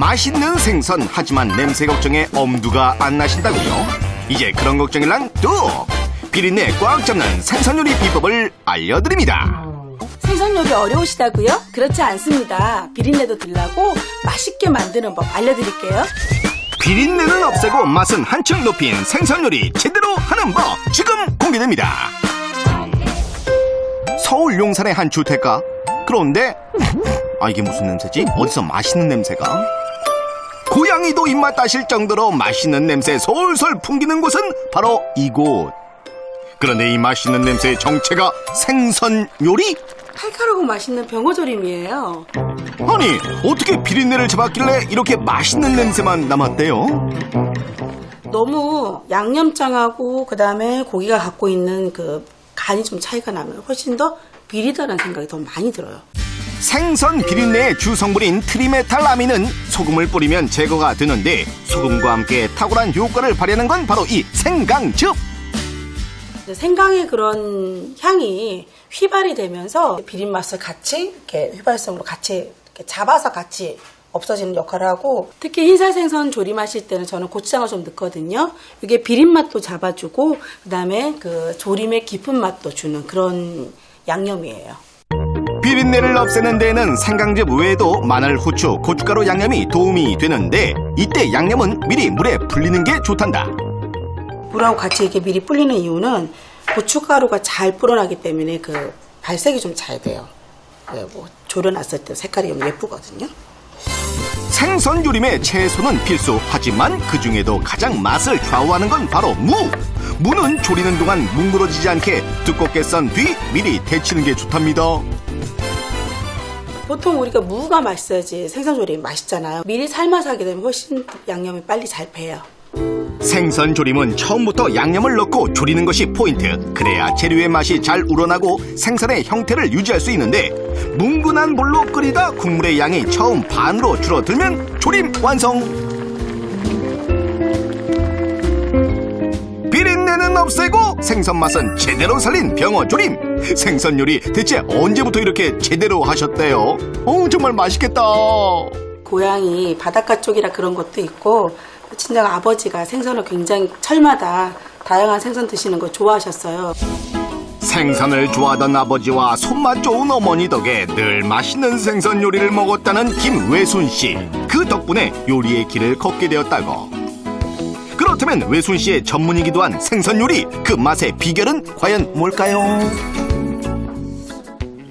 맛있는 생선 하지만 냄새 걱정에 엄두가 안 나신다고요? 이제 그런 걱정일랑 뚝! 비린내 꽉 잡는 생선 요리 비법을 알려드립니다. 생선 요리 어려우시다고요? 그렇지 않습니다. 비린내도 덜나고 맛있게 만드는 법 알려드릴게요. 비린내는 없애고 맛은 한층 높인 생선 요리 제대로 하는 법 지금 공개됩니다. 서울 용산의 한 주택가. 그런데 이게 무슨 냄새지? 어디서 맛있는 냄새가? 고양이도 입맛 따실 정도로 맛있는 냄새 솔솔 풍기는 곳은 바로 이곳. 그런데 이 맛있는 냄새의 정체가 생선 요리? 칼칼하고 맛있는 병어조림이에요. 아니 어떻게 비린내를 잡았길래 이렇게 맛있는 냄새만 남았대요? 너무 양념장하고 그다음에 고기가 갖고 있는 그 간이 좀 차이가 나면 훨씬 더 비리다는 생각이 더 많이 들어요. 생선 비린내의 주성분인 트리메탈아민은 소금을 뿌리면 제거가 되는데 소금과 함께 탁월한 효과를 발휘하는 건 바로 이 생강즙. 생강의 그런 향이 휘발이 되면서 비린 맛을 같이 이렇게 휘발성으로 같이 이렇게 잡아서 같이 없어지는 역할을 하고, 특히 흰살 생선 조림하실 때는 저는 고추장을 좀 넣거든요. 이게 비린 맛도 잡아주고 그다음에 그 조림의 깊은 맛도 주는 그런 양념이에요. 비린내를 없애는 데에는 생강즙 외에도 마늘, 후추, 고춧가루 양념이 도움이 되는데 이때 양념은 미리 물에 불리는 게 좋단다. 물하고 같이 이렇게 미리 불리는 이유는 고춧가루가 잘 불어나기 때문에 그 발색이 좀 잘 돼요. 뭐 졸여놨을 때 색깔이 좀 예쁘거든요. 생선 요림에 채소는 필수. 하지만 그 중에도 가장 맛을 좌우하는 건 바로 무. 무는 조리는 동안 뭉그러지지 않게 두껍게 썬 뒤 미리 데치는 게 좋답니다. 보통 우리가 무가 맛있어야지 생선조림 맛있잖아요. 미리 삶아서 하게 되면 훨씬 양념이 빨리 잘 배요. 생선 조림은 처음부터 양념을 넣고 조리는 것이 포인트. 그래야 재료의 맛이 잘 우러나고 생선의 형태를 유지할 수 있는데 뭉근한 물로 끓이다 국물의 양이 처음 반으로 줄어들면 조림 완성. 비린내는 없애고 생선 맛은 제대로 살린 병어조림. 생선 요리 대체 언제부터 이렇게 제대로 하셨대요? 정말 맛있겠다. 고향이 바닷가 쪽이라 그런 것도 있고, 친정 아버지가 생선을 굉장히 철마다 다양한 생선 드시는 거 좋아하셨어요. 생선을 좋아하던 아버지와 손맛 좋은 어머니 덕에 늘 맛있는 생선 요리를 먹었다는 김외순 씨. 그 덕분에 요리의 길을 걷게 되었다고. 그렇다면 외순 씨의 전문이기도 한 생선 요리, 그 맛의 비결은 과연 뭘까요?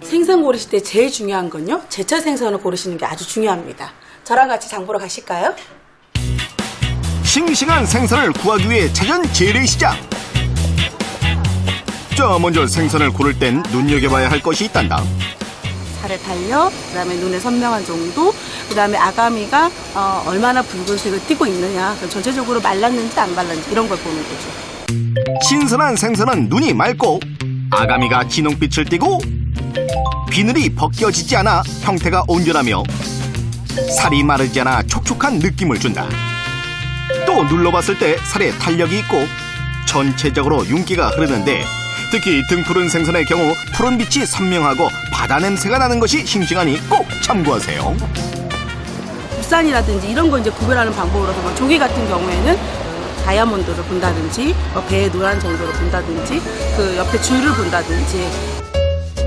생선 고르실 때 제일 중요한 건요, 제철 생선을 고르시는 게 아주 중요합니다. 저랑 같이 장 보러 가실까요? 싱싱한 생선을 구하기 위해 찾은 재래시장. 자, 먼저 생선을 고를 땐 눈여겨봐야 할 것이 있단다. 살의 탄력, 그다음에 눈의 선명한 정도, 그다음에 아가미가 얼마나 붉은색을 띠고 있느냐, 전체적으로 말랐는지 안 말랐는지 이런 걸 보는 거죠. 신선한 생선은 눈이 맑고 아가미가 진홍빛을 띠고 비늘이 벗겨지지 않아 형태가 온전하며 살이 마르지 않아 촉촉한 느낌을 준다. 또 눌러봤을 때 살에 탄력이 있고 전체적으로 윤기가 흐르는데 특히 등푸른 생선의 경우 푸른빛이 선명하고 바다 냄새가 나는 것이 싱싱하니 꼭 참고하세요. 국산이라든지 이런 거 이제 구별하는 방법으로서 조개 같은 경우에는 다이아몬드를 본다든지 배의 노란 정도로 본다든지 그 옆에 줄을 본다든지.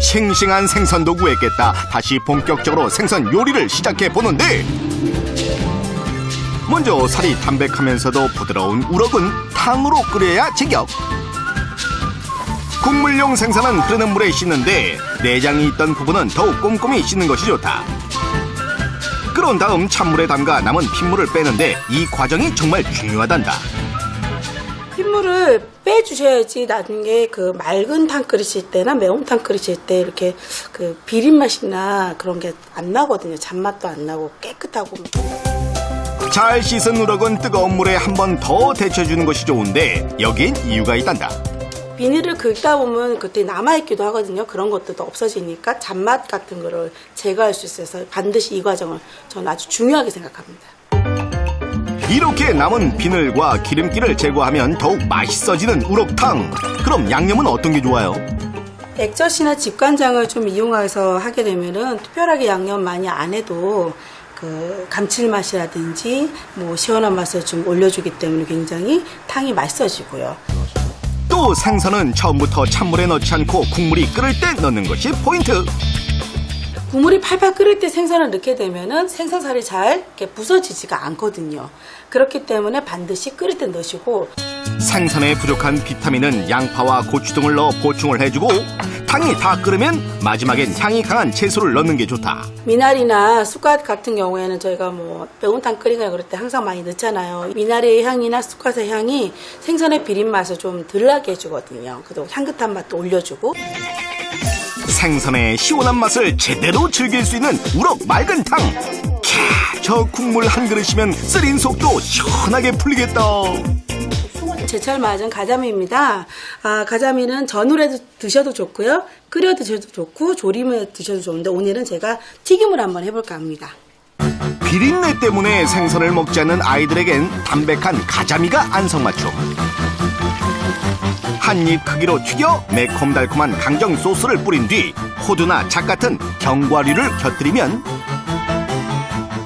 싱싱한 생선도 구했겠다. 다시 본격적으로 생선 요리를 시작해 보는데 먼저 살이 담백하면서도 부드러운 우럭은 탕으로 끓여야 제격. 국물용 생선은 흐르는 물에 씻는데 내장이 있던 부분은 더욱 꼼꼼히 씻는 것이 좋다. 끓은 다음 찬물에 담가 남은 핏물을 빼는데 이 과정이 정말 중요하단다. 핏물을 빼주셔야지 나중에 그 맑은 탕 끓이실 때나 매운탕 끓이실 때 이렇게 그 비린 맛이나 그런 게 안 나거든요. 잔맛도 안 나고 깨끗하고. 잘 씻은 우럭은 뜨거운 물에 한 번 더 데쳐주는 것이 좋은데 여긴 이유가 있단다. 비닐을 긁다 보면 그때 남아있기도 하거든요. 그런 것들도 없어지니까 잔맛 같은 거를 제거할 수 있어서 반드시 이 과정을 저는 아주 중요하게 생각합니다. 이렇게 남은 비늘과 기름기를 제거하면 더욱 맛있어지는 우럭탕. 그럼 양념은 어떤 게 좋아요? 액젓이나 집간장을 좀 이용해서 하게 되면은 특별하게 양념 많이 안 해도 그 감칠맛이라든지 뭐 시원한 맛을 좀 올려주기 때문에 굉장히 탕이 맛있어지고요. 또 생선은 처음부터 찬물에 넣지 않고 국물이 끓을 때 넣는 것이 포인트. 국물이 팔팔 끓을 때 생선을 넣게 되면은 생선살이 잘 이렇게 부서지지가 않거든요. 그렇기 때문에 반드시 끓일 때 넣으시고, 생선에 부족한 비타민은 양파와 고추 등을 넣어 보충을 해주고 탕이 다 끓으면 마지막엔 향이 강한 채소를 넣는 게 좋다. 미나리나 쑥갓 같은 경우에는 저희가 뭐 매운탕 끓이거나 그럴 때 항상 많이 넣잖아요. 미나리의 향이나 쑥갓의 향이 생선의 비린 맛을 좀 덜 나게 해주거든요. 그래도 향긋한 맛도 올려주고. 생선의 시원한 맛을 제대로 즐길 수 있는 우럭 맑은 탕. 캬, 저 국물 한 그릇이면 쓰린 속도 시원하게 풀리겠다. 제철 맞은 가자미입니다. 가자미는 전으로 해도 드셔도 좋고요. 끓여 드셔도 좋고 조림에 드셔도 좋은데 오늘은 제가 튀김을 한번 해볼까 합니다. 비린내 때문에 생선을 먹지 않는 아이들에겐 담백한 가자미가 안성맞춤. 한 입 크기로 튀겨 매콤달콤한 강정 소스를 뿌린 뒤 호두나 잣 같은 견과류를 곁들이면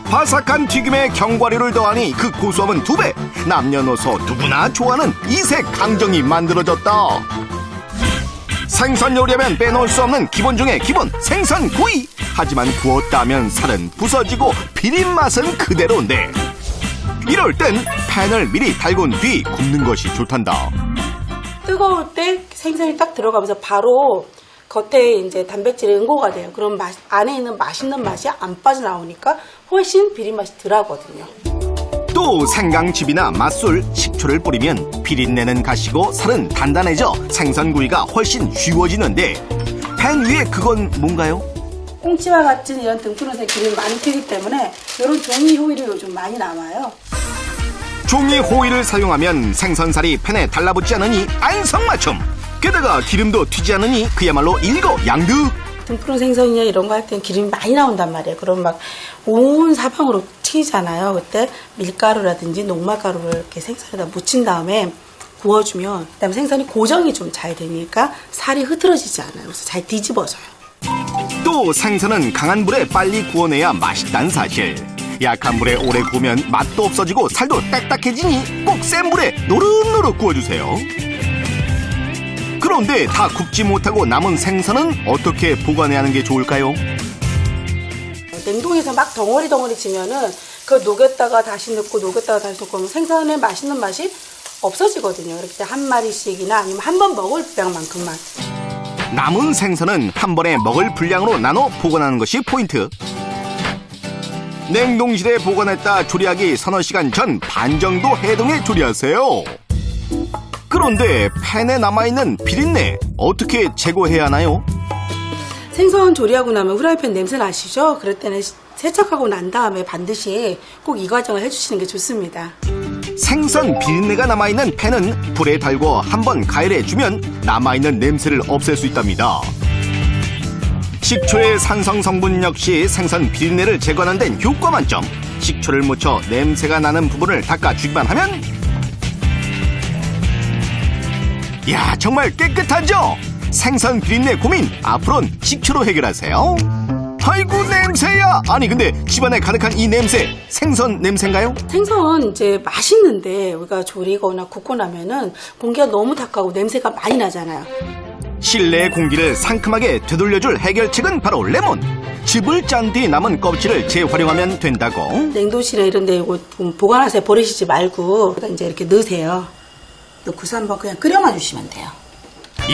바삭한 튀김에 견과류를 더하니 그 고소함은 2배. 남녀노소 누구나 좋아하는 이색 강정이 만들어졌다. 생선 요리하면 빼놓을 수 없는 기본 중의 기본 생선구이. 하지만 구웠다 하면 살은 부서지고 비린 맛은 그대로인데 이럴 땐 팬을 미리 달군 뒤 굽는 것이 좋단다. 뜨거울 때 생선이 딱 들어가면서 바로 겉에 이제 단백질이 응고가 돼요. 그럼 안에 있는 맛있는 맛이 안 빠져나오니까 훨씬 비린 맛이 덜하거든요. 또 생강즙이나 맛술, 식초를 뿌리면 비린내는 가시고 살은 단단해져 생선구이가 훨씬 쉬워지는데 팬 위에 그건 뭔가요? 꽁치와 같은 이런 등푸른색 기름이 많이 튀기 때문에 이런 종이 호일이 요즘 많이 나와요. 종이 호일을 사용하면 생선살이 팬에 달라붙지 않으니 안성맞춤. 게다가 기름도 튀지 않으니 그야말로 일거양득. 등푸른 생선이나 이런 거 할 땐 기름이 많이 나온단 말이에요. 그럼 막 온 사방으로 튀잖아요. 그때 밀가루라든지 녹말가루를 이렇게 생선에다 묻힌 다음에 구워주면 그다음에 생선이 고정이 좀 잘 되니까 살이 흐트러지지 않아요. 그래서 잘 뒤집어져요. 또 생선은 강한 불에 빨리 구워내야 맛있다는 사실. 약한 불에 오래 구우면 맛도 없어지고 살도 딱딱해지니 꼭 센 불에 노릇노릇 구워주세요. 그런데 다 굽지 못하고 남은 생선은 어떻게 보관해야 하는 게 좋을까요? 냉동에서 막 덩어리 지면은 그걸 녹였다가 다시 넣고 녹였다가 다시 넣고 하면 생선의 맛있는 맛이 없어지거든요. 그렇기 때문에 한 마리씩이나 아니면 한 번 먹을 분량만큼만. 남은 생선은 한 번에 먹을 분량으로 나눠 보관하는 것이 포인트. 냉동실에 보관했다 조리하기 서너 시간 전 반 정도 해동해 조리하세요. 그런데 팬에 남아있는 비린내 어떻게 제거해야 하나요? 생선 조리하고 나면 후라이팬 냄새 나시죠? 그럴 때는 세척하고 난 다음에 반드시 꼭 이 과정을 해주시는 게 좋습니다. 생선 비린내가 남아있는 팬은 불에 달고 한번 가열해주면 남아있는 냄새를 없앨 수 있답니다. 식초의 산성 성분 역시 생선 비린내를 제거하는 데는 효과 만점. 식초를 묻혀 냄새가 나는 부분을 닦아주기만 하면 야, 정말 깨끗하죠? 생선 비린내 고민 앞으로는 식초로 해결하세요. 아이고 냄새야. 아니 근데 집안에 가득한 이 냄새 생선 냄새인가요? 생선 이제 맛있는데 우리가 조리거나 굽고 나면은 공기가 너무 탁하고 냄새가 많이 나잖아요. 실내 공기를 상큼하게 되돌려줄 해결책은 바로 레몬. 즙을 짠 뒤 남은 껍질을 재활용하면 된다고. 냉동실에 이런 데 이거 보관하세요. 버리시지 말고 이제 이렇게 넣으세요. 넣고서 한번 그냥 끓여만 주시면 돼요.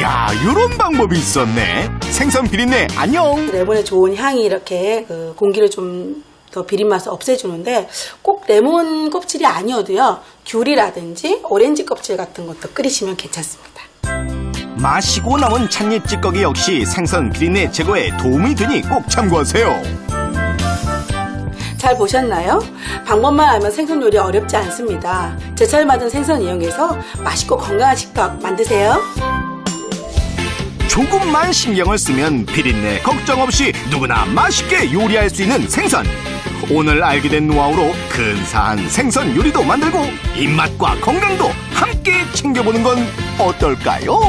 야, 요런 방법이 있었네. 생선 비린내 안녕. 레몬의 좋은 향이 이렇게 그 공기를 좀 더 비린 맛을 없애주는데 꼭 레몬 껍질이 아니어도요. 귤이라든지 오렌지 껍질 같은 것도 끓이시면 괜찮습니다. 마시고 남은 찻잎 찌꺼기 역시 생선 비린내 제거에 도움이 되니 꼭 참고하세요. 잘 보셨나요? 방법만 알면 생선 요리 어렵지 않습니다. 제철 맞은 생선 이용해서 맛있고 건강한 식탁 만드세요. 조금만 신경을 쓰면 비린내 걱정 없이 누구나 맛있게 요리할 수 있는 생선. 오늘 알게 된 노하우로 근사한 생선 요리도 만들고 입맛과 건강도 함께 챙겨보는 건 어떨까요?